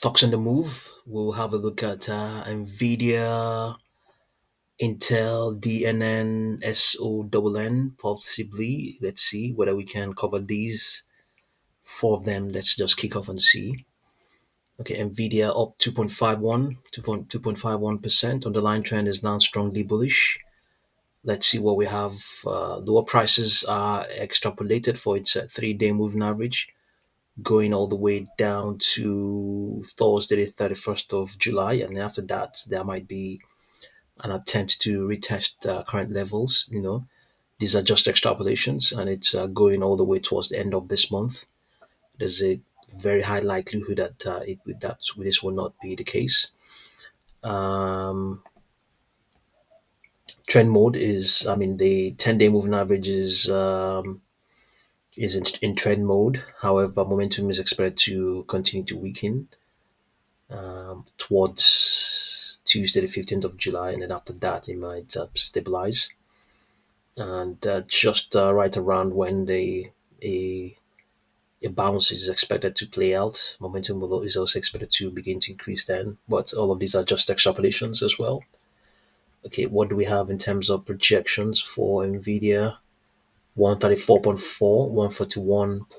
Stocks on the move. We'll have a look at NVDA, Intel, DNN, SONN, possibly. Let's see whether we can cover these four of them. Let's just kick off and see. Okay, NVIDIA up 2.51%. Underlying trend is now strongly bullish. Let's see what we have. Lower prices are extrapolated for its 3-day moving average, going all the way down to Thursday, the 31st of July. And after that, there might be an attempt to retest current levels. These are just extrapolations, and it's going all the way towards the end of this month. There's a very high likelihood that this will not be the case. Um, Trend mode is, the 10-day moving average is in trend mode. However, momentum is expected to continue to weaken towards Tuesday, the 15th of July, and then after that, it might stabilize. And just right around when a, a bounce is expected to play out, momentum is also expected to begin to increase then. But all of these are just extrapolations as well. Okay, what do we have in terms of projections for NVIDIA? 134.4,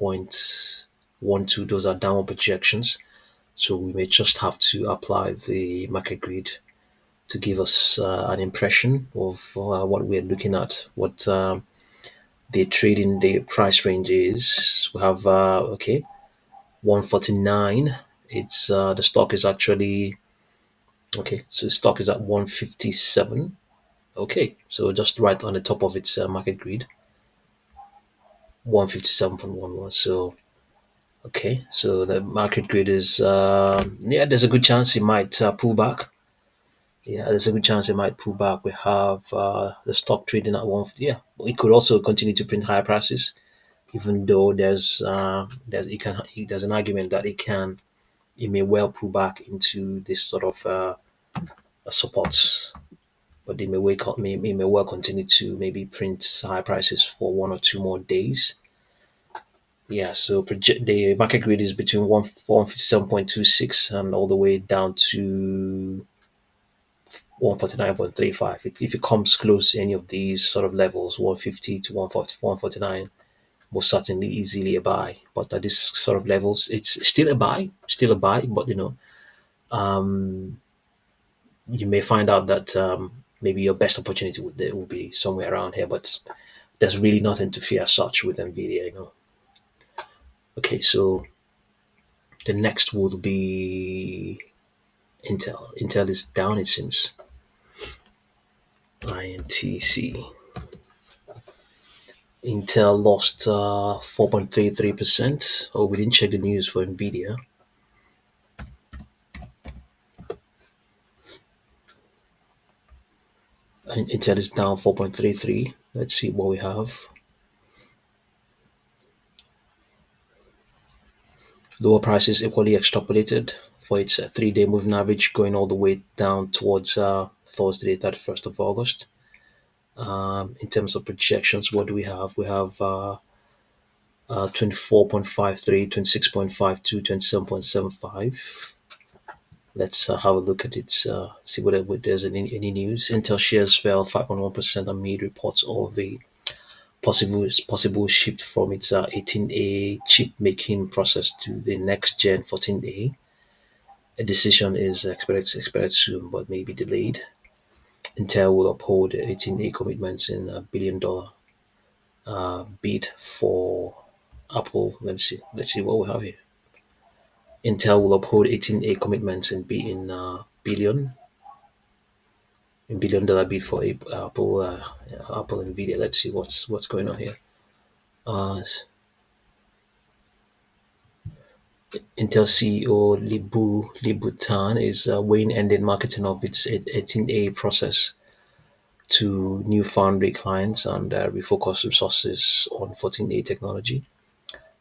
141.12, those are downward projections. So we may just have to apply the market grid to give us an impression of what we're looking at, what the trading the price range is. We have 149. It's the stock is actually okay. So the stock is at 157. Okay, so just right on the top of its market grid, 157.11. So okay, so the market grid is there's a good chance it might pull back. Yeah, there's a good chance it might pull back. We have the stock trading at one. Yeah, it could also continue to print higher prices, even though there's an argument that it may well pull back into this sort of supports, but it may well continue to maybe print high prices for 1 or 2 more days. Yeah, so the market grid is between 157.26 and all the way down to 149.35. If it comes close to any of these sort of levels, 150 to 149, most certainly easily a buy. But at this sort of levels, it's still a buy. But um, you may find out that maybe your best opportunity will be somewhere around here. But there's really nothing to fear as such with Nvidia. Okay, so the next would be Intel. Intel is down, it seems. INTC. Intel lost 4.33%. Oh, we didn't check the news for NVIDIA. And Intel is down 4.33. Let's see what we have. Lower prices equally extrapolated for its 3-day moving average, going all the way down towards Thursday, 31st of August. In terms of projections, what do we have? We have 24.53, 26.52, 27.75. Let's have a look at it, see whether there's any news. Intel shares fell 5.1% amid reports of a possible shift from its 18A chip making process to the next gen 14A. A decision is expected soon, but may be delayed. Intel will uphold 18A commitments in $1 billion bid for Apple. Let's see what we have here. Intel will uphold 18A commitments in $1 billion bid for Apple NVIDIA. Let's see what's going on here. Uh, Intel CEO Libu Tan is weighing ending marketing of its 18A process to new foundry clients and refocus resources on 14A technology.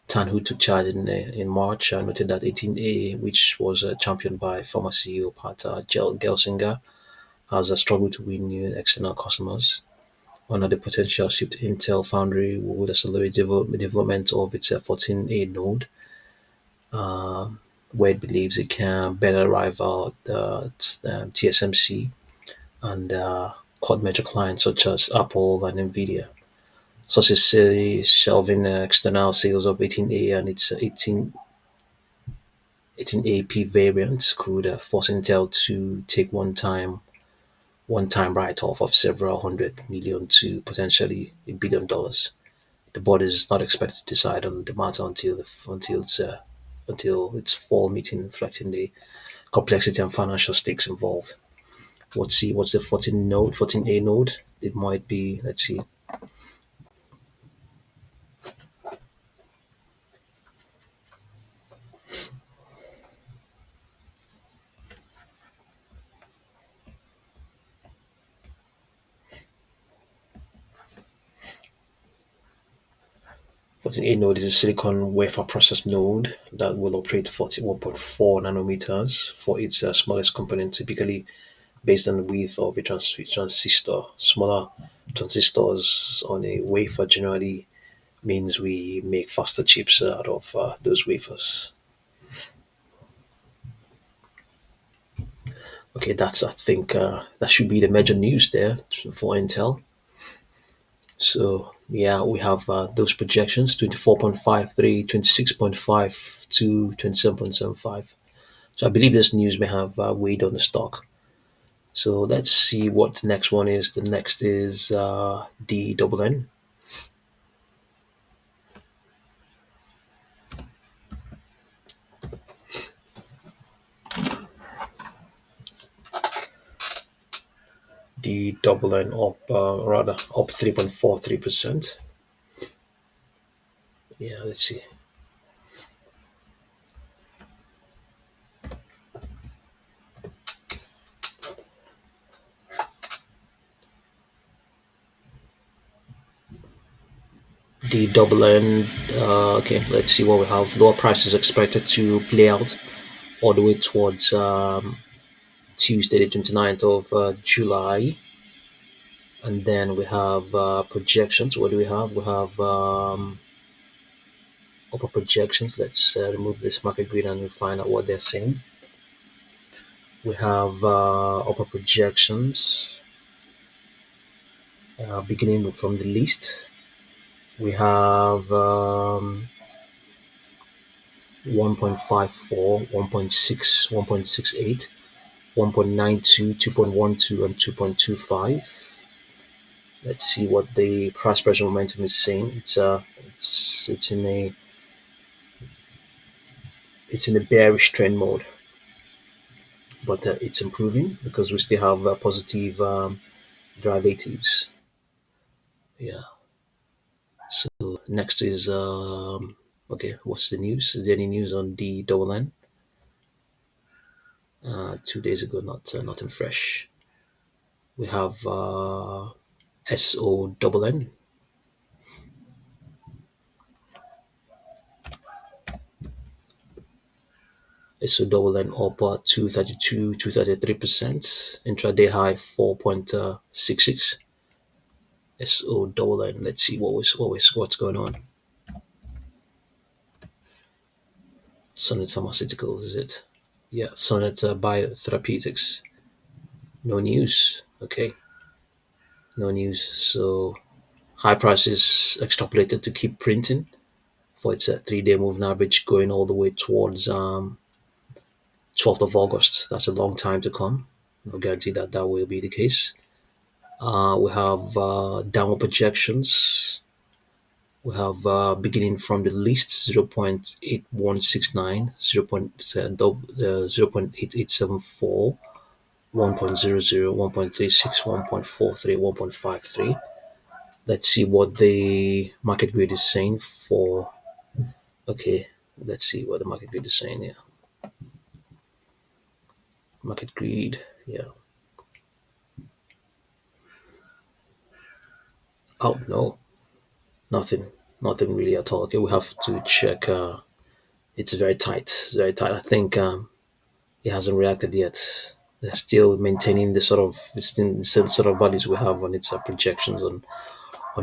Tan, who took charge in March, noted that 18A, which was championed by former CEO Pat Gelsinger, has struggled to win new external customers. Under the potential shift, Intel Foundry would accelerate development of its 14A node. where it believes it can better rival the TSMC and quad major clients such as Apple and NVDA. Sources say shelving external sales of 18A and its 18AP variants could force Intel to take one time write-off of several hundred million to potentially $1 billion. The board is not expected to decide on the matter until its fall meeting, reflecting the complexity and financial stakes involved. What's the 14A node? It might be, let's see, 14A node is a silicon wafer process node that will operate 41.4 nanometers for its smallest component, typically based on the width of a transistor. Smaller transistors on a wafer generally means we make faster chips out of those wafers. Okay, that's I think that should be the major news there for Intel. So yeah, we have those projections: 24.53, 26.52, 27.75. So I believe this news may have weighed on the stock. So let's see what the next one is. The next is DNN. DNN up, rather up 3.43%. Yeah, let's see. DNN. Okay, let's see what we have. Lower prices expected to play out all the way towards Tuesday, the 29th of July. And then we have projections. What do we have? We have upper projections. Let's remove this market grid and find out what they're saying. We have upper projections beginning from the least. We have 1.54, 1.6, 1.68, 1.92, 2.12, and 2.25. Let's see what the price pressure momentum is saying. It's in a bearish trend mode, but it's improving because we still have positive derivatives. Yeah. So next is okay. What's the news? Is there any news on the double N? 2 days ago, nothing fresh. We have SONN. SONN up 232, 233%. Intraday high 4.66. SONN. Let's see what's going on. Sonnet Pharmaceuticals, is it? Yeah, Sonnet Biotherapeutics. No news. Okay, no news. So high prices extrapolated to keep printing for its 3-day moving average going all the way towards 12th of August. That's a long time to come. No guarantee that that will be the case. We have downward projections. We have beginning from the least 0.8169, 0.8874, 1.00, 1.36, 1.43, 1.53. Let's see what the market grid is saying for. Okay, let's see what the market grid is saying here. Market grid, yeah. Oh no, nothing, nothing really at all. Okay, we have to check. It's very tight. It's very tight. I think it hasn't reacted yet. They're still maintaining the same sort of values we have on its projections on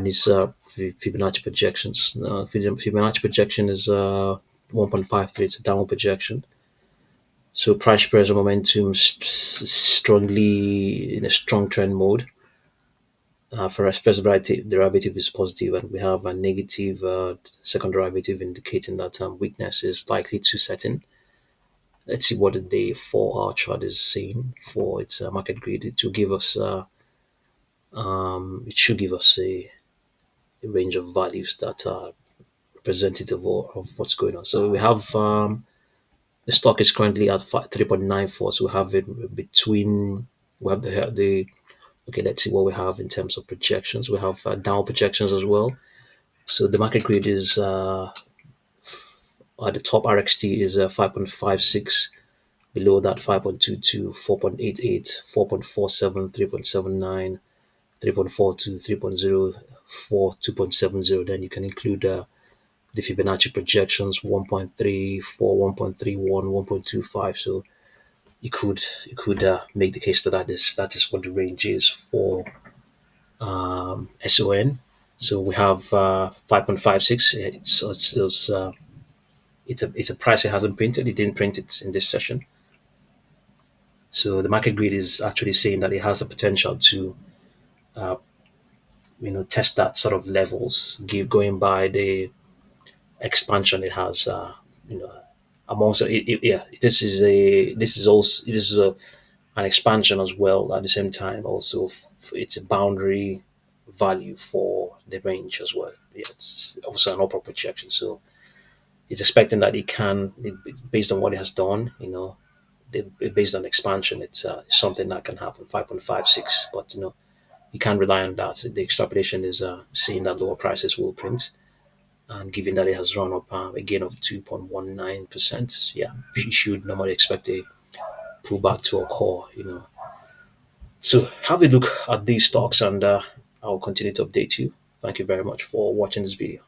its Fibonacci projections. Fibonacci projection is 1.53. It's a downward projection. So price pressure momentum strongly in a strong trend mode. For us, first derivative is positive, and we have a negative second derivative indicating that weakness is likely to set in. Let's see what the day 4 hour chart is saying for its market grid. It will give us, it should give us a range of values that are representative of what's going on. So we have the stock is currently at 3.94. So we have it between, we have the okay, let's see what we have in terms of projections. We have down projections as well. So the market grid is at the top RXT is 5.56, below that 5.22, 4.88, 4.47, 3.79, 3.42, 3.04, 2.70. Then you can include the Fibonacci projections 1.34, 1.31, 1.25. So you could make the case that is what the range is for SON. So we have 5.56. It's a price it hasn't printed. It didn't print it in this session. So the market grid is actually saying that it has the potential to uh, test that sort of levels, give going by the expansion it has. You know, amongst yeah, this is an expansion as well. At the same time, also it's a boundary value for the range as well. Yeah, it's also an upper projection. So it's expecting that based on what it has done, based on expansion, it's something that can happen. 5.56, but you can't rely on that. The extrapolation is seeing that lower prices will print, and given that it has run up a gain of 2.19%, yeah, you should normally expect a pullback to occur. So have a look at these stocks, and I'll continue to update you. Thank you very much for watching this video.